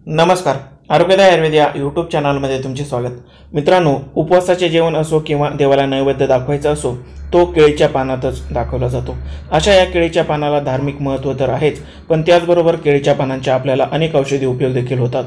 नमस्कार, आरोग्यदायी आयुर्वेद या यूट्यूब चॅनलमध्ये तुमचे स्वागत. मित्रांनो, उपवासाचे जेवण असो किंवा देवाला नैवेद्य दाखवायचा असो, तो केळीच्या पानातच दाखवला जातो. अशा या केळीच्या पानाला धार्मिक महत्त्व तर आहेच, पण त्याचबरोबर केळीच्या पानांचे आपल्याला अनेक औषधी उपयोग देखील होतात,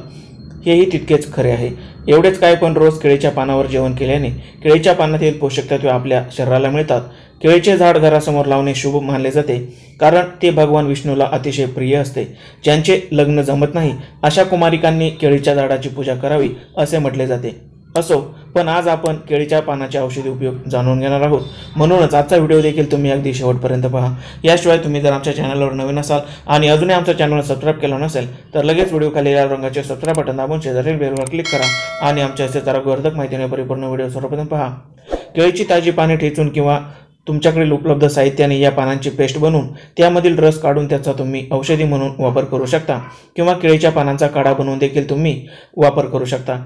हेही तितकेच खरे आहे. एवढेच काय, पण रोज केळीच्या पानावर जेवण केल्याने केळीच्या पानातील पोषक तत्वे आपल्या शरीराला मिळतात. केळीचे झाड घरासमोर लावणे शुभ मानले जाते, कारण ते भगवान विष्णूला अतिशय प्रिय असते. ज्यांचे लग्न जमत नाही अशा कुमारिकांनी केळीच्या झाडाची पूजा करावी असे म्हटले जाते. असो, पण आज आपण केळीच्या पानाचे औषधी उपयोग जाणून घेणार आहोत. म्हणूनच आजचा व्हिडिओ देखील तुम्ही अगदी शेवटपर्यंत पहा. याशिवाय तुम्ही जर आमच्या चॅनलवर नवीन असाल आणि अजूनही आमच्या चॅनलला सबस्क्राईब केलं नसेल तर लगेच व्हिडिओ खाली लाल रंगाचे सबस्क्राईब बटन दाबून शेजारील बेलवर क्लिक करा आणि आमच्या असे आरोग्यवर्धक माहितीने परिपूर्ण व्हिडिओ सर्वप्रथम पहा. केळीची ताजी पाने ठेचून किंवा तुमच्याकडील उपलब्ध साहित्याने या पानांची पेस्ट बनवून त्यामधील रस काढून त्याचा तुम्ही औषधी म्हणून वापर करू शकता, किंवा केळीच्या पानांचा काढा बनवून देखील तुम्ही वापर करू शकता.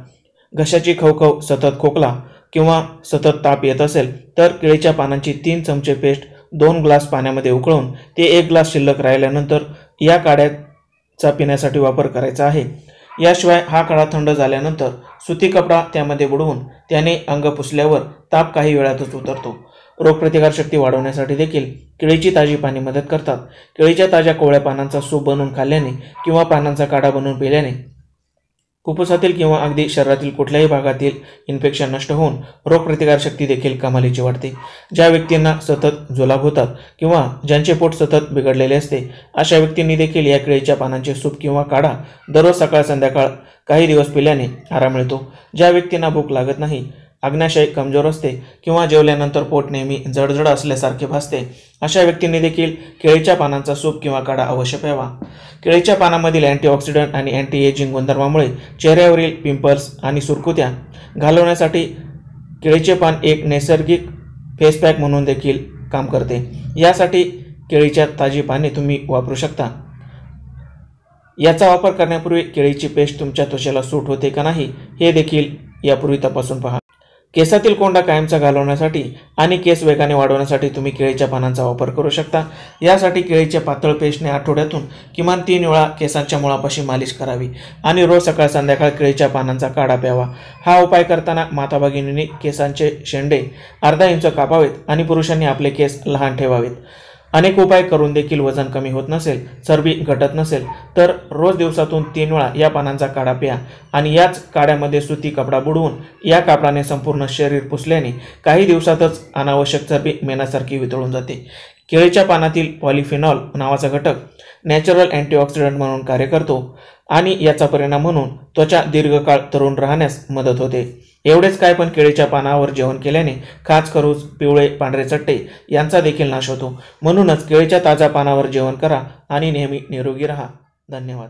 घशाची खवखव, सतत खोकला किंवा सतत ताप येत असेल तर केळीच्या पानांची 3 चमचे पेस्ट 2 ग्लास पाण्यामध्ये उकळून ते 1 ग्लास शिल्लक राहिल्यानंतर या काढ्याचा पिण्यासाठी वापर करायचा आहे. याशिवाय हा काढा थंड झाल्यानंतर सुती कपडा त्यामध्ये बुडवून त्याने अंग पुसल्यावर ताप काही वेळातच उतरतो. रोगप्रतिकारशक्ती वाढवण्यासाठी देखील केळीची ताजी पाने मदत करतात. केळीच्या ताज्या कोवळ्या पानांचा सूप बनवून खाल्ल्याने किंवा पानांचा काढा बनवून पिल्याने फुफ्फुसातील किंवा अगदी शरीरातील कुठल्याही भागातील इन्फेक्शन नष्ट होऊन रोगप्रतिकारशक्ती देखील कमालीची वाढते. ज्या व्यक्तींना सतत जुलाब होतात किंवा ज्यांचे पोट सतत बिघडलेले असते अशा व्यक्तींनी देखील या केळीच्या पानांचे सूप किंवा काढा दररोज सकाळ संध्याकाळ काही दिवस पिल्याने आराम मिळतो. ज्या व्यक्तींना भूक लागत नाही, आग्नाशय कमजोर असते किंवा जेवल्यानंतर पोट नेहमी जडजड असल्यासारखे भासते अशा व्यक्तींनी देखील केळीच्या पानांचा सूप किंवा काढा अवश्य प्यावा. केळीच्या पानांमधील अँटीऑक्सिडंट आणि अँटी एजिंग गुणधर्मामुळे चेहऱ्यावरील पिंपल्स आणि सुरकुत्या घालवण्यासाठी केळीचे पान एक नैसर्गिक फेस पॅक म्हणून देखील काम करते. यासाठी केळीच्या ताजी पाने तुम्ही वापरू शकता. याचा वापर करण्यापूर्वी केळीची पेस्ट तुमच्या त्वचेला सूट होते का नाही हे देखील यापूर्वी तपासून पहा. केसातील कोंडा कायमचा घालवण्यासाठी आणि केस वेगाने वाढवण्यासाठी तुम्ही केळीच्या पानांचा वापर करू शकता. यासाठी केळीच्या पातळ पेस्टने आठवड्यातून किमान 3 वेळा केसांच्या मुळापाशी मालिश करावी आणि रोज सकाळ संध्याकाळ केळीच्या पानांचा काढा प्यावा. हा उपाय करताना माताभगिनींनी केसांचे शेंडे अर्धा इंच कापावेत आणि पुरुषांनी आपले केस लहान ठेवावेत. अनेक उपाय करून देखील वजन कमी होत नसेल, चरबी घटत नसेल तर रोज दिवसातून 3 वेळा या पानांचा काढा प्या आणि याच काढ्यामध्ये सुती कपडा बुडवून या कापडाने संपूर्ण शरीर पुसल्याने काही दिवसातच अनावश्यक चरबी मेणासारखी वितळून जाते. केळीच्या पानातील पॉलिफेनॉल नावाचा घटक नॅचरल अँटीऑक्सिडंट म्हणून कार्य करतो आणि याचा परिणाम म्हणून त्वचा दीर्घकाळ तरुण राहण्यास मदत होते. एवढेच काय, पण केळीच्या पानावर जेवण केल्याने खाज, खरूज, पिवळे पांढरे चट्टे यांचा देखील नाश होतो. म्हणूनच केळीच्या ताज्या पानावर जेवण करा आणि नेहमी निरोगी राहा. धन्यवाद.